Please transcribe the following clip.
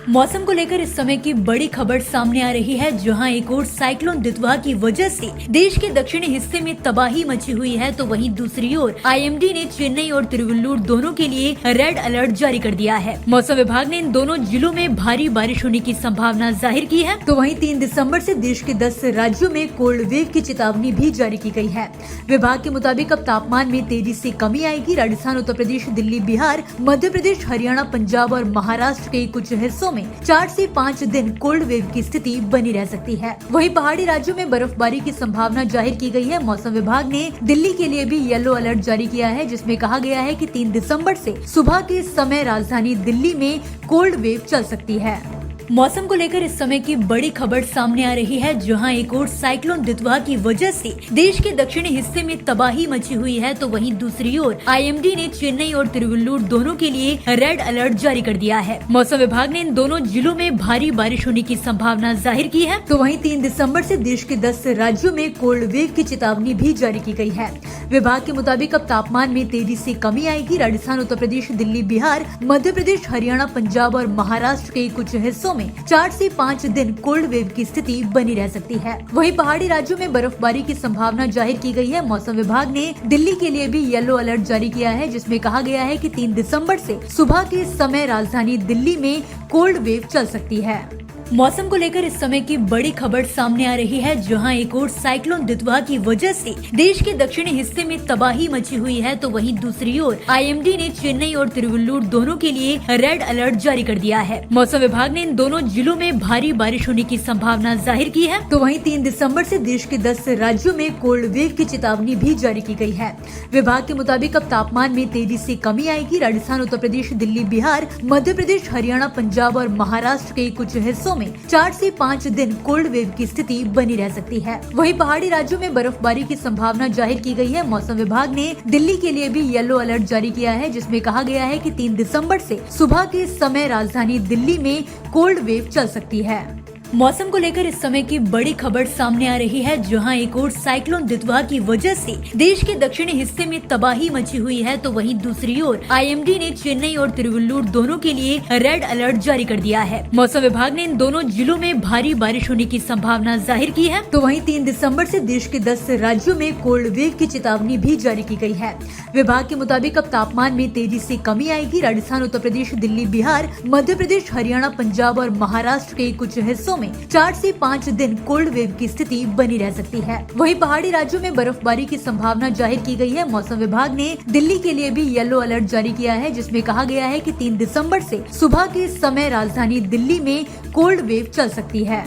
मौसम को लेकर इस समय की बड़ी खबर सामने आ रही है, जहां एक और साइक्लोन दितवा की वजह से देश के दक्षिणी हिस्से में तबाही मची हुई है, तो वहीं दूसरी ओर आईएमडी ने चेन्नई और तिरुवल्लुर दोनों के लिए रेड अलर्ट जारी कर दिया है। मौसम विभाग ने इन दोनों जिलों में भारी बारिश होने की संभावना जाहिर की है। तो वहीं 3 दिसंबर से देश के 10 राज्यों में कोल्ड वेव की चेतावनी भी जारी की गई है। विभाग के मुताबिक अब तापमान में तेजी से कमी आएगी। राजस्थान, उत्तर प्रदेश, दिल्ली, बिहार, मध्य प्रदेश, हरियाणा, पंजाब और महाराष्ट्र के कुछ हिस्सों में 4 से 5 दिन कोल्ड वेव की स्थिति बनी रह सकती है। वहीं पहाड़ी राज्यों में बर्फबारी की संभावना जाहिर की गई है। मौसम विभाग ने दिल्ली के लिए भी येलो अलर्ट जारी किया है, जिसमें कहा गया है कि 3 दिसंबर से सुबह के समय राजधानी दिल्ली में कोल्ड वेव चल सकती है। मौसम को लेकर इस समय की बड़ी खबर सामने आ रही है, जहां एक और साइक्लोन दितवा की वजह से देश के दक्षिणी हिस्से में तबाही मची हुई है, तो वहीं दूसरी ओर आईएमडी ने चेन्नई और तिरुवल्लुर दोनों के लिए रेड अलर्ट जारी कर दिया है। मौसम विभाग ने इन दोनों जिलों में भारी बारिश होने की संभावना जाहिर की है। तो वहीं 3 दिसंबर से देश के 10 राज्यों में कोल्ड वेव की चेतावनी भी जारी की गई है। विभाग के मुताबिक अब तापमान में तेजी से कमी आएगी। राजस्थान, उत्तर प्रदेश, दिल्ली, बिहार, मध्य प्रदेश, हरियाणा, पंजाब और महाराष्ट्र के कुछ हिस्सों में 4 से 5 दिन कोल्ड वेव की स्थिति बनी रह सकती है। वहीं पहाड़ी राज्यों में बर्फबारी की संभावना जाहिर की गई है। मौसम विभाग ने दिल्ली के लिए भी येलो अलर्ट जारी किया है, जिसमें कहा गया है कि 3 दिसंबर से सुबह के समय राजधानी दिल्ली में कोल्ड वेव चल सकती है। मौसम को लेकर इस समय की बड़ी खबर सामने आ रही है, जहां एक और साइक्लोन दितवा की वजह से देश के दक्षिणी हिस्से में तबाही मची हुई है, तो वहीं दूसरी ओर आईएमडी ने चेन्नई और तिरुवल्लुर दोनों के लिए रेड अलर्ट जारी कर दिया है। मौसम विभाग ने इन दोनों जिलों में भारी बारिश होने की संभावना जाहिर की है। तो वहीं 3 दिसंबर से देश के 10 राज्यों में कोल्ड वेव की चेतावनी भी जारी की गई है। विभाग के मुताबिक अब तापमान में तेजी से कमी आएगी। राजस्थान, उत्तर प्रदेश, दिल्ली, बिहार, मध्य प्रदेश, हरियाणा, पंजाब और महाराष्ट्र के कुछ हिस्सों में 4 से 5 दिन कोल्ड वेव की स्थिति बनी रह सकती है। वहीं पहाड़ी राज्यों में बर्फबारी की संभावना जाहिर की गई है। मौसम विभाग ने दिल्ली के लिए भी येलो अलर्ट जारी किया है, जिसमें कहा गया है कि 3 दिसंबर से सुबह के समय राजधानी दिल्ली में कोल्ड वेव चल सकती है। मौसम को लेकर इस समय की बड़ी खबर सामने आ रही है, जहां एक और साइक्लोन दितवा की वजह से देश के दक्षिणी हिस्से में तबाही मची हुई है, तो वहीं दूसरी ओर आईएमडी ने चेन्नई और तिरुवल्लुर दोनों के लिए रेड अलर्ट जारी कर दिया है। मौसम विभाग ने इन दोनों जिलों में भारी बारिश होने की संभावना जाहिर की है। तो वहीं 3 दिसंबर से देश के 10 राज्यों में कोल्ड वेव की चेतावनी भी जारी की गई है। विभाग के मुताबिक अब तापमान में तेजी से कमी आएगी। राजस्थान, उत्तर प्रदेश, दिल्ली, बिहार, मध्य प्रदेश, हरियाणा, पंजाब और महाराष्ट्र के कुछ हिस्सों में 4 से 5 दिन कोल्ड वेव की स्थिति बनी रह सकती है। वहीं पहाड़ी राज्यों में बर्फबारी की संभावना जाहिर की गई है। मौसम विभाग ने दिल्ली के लिए भी येलो अलर्ट जारी किया है, जिसमें कहा गया है कि 3 दिसंबर से सुबह के समय राजधानी दिल्ली में कोल्ड वेव चल सकती है।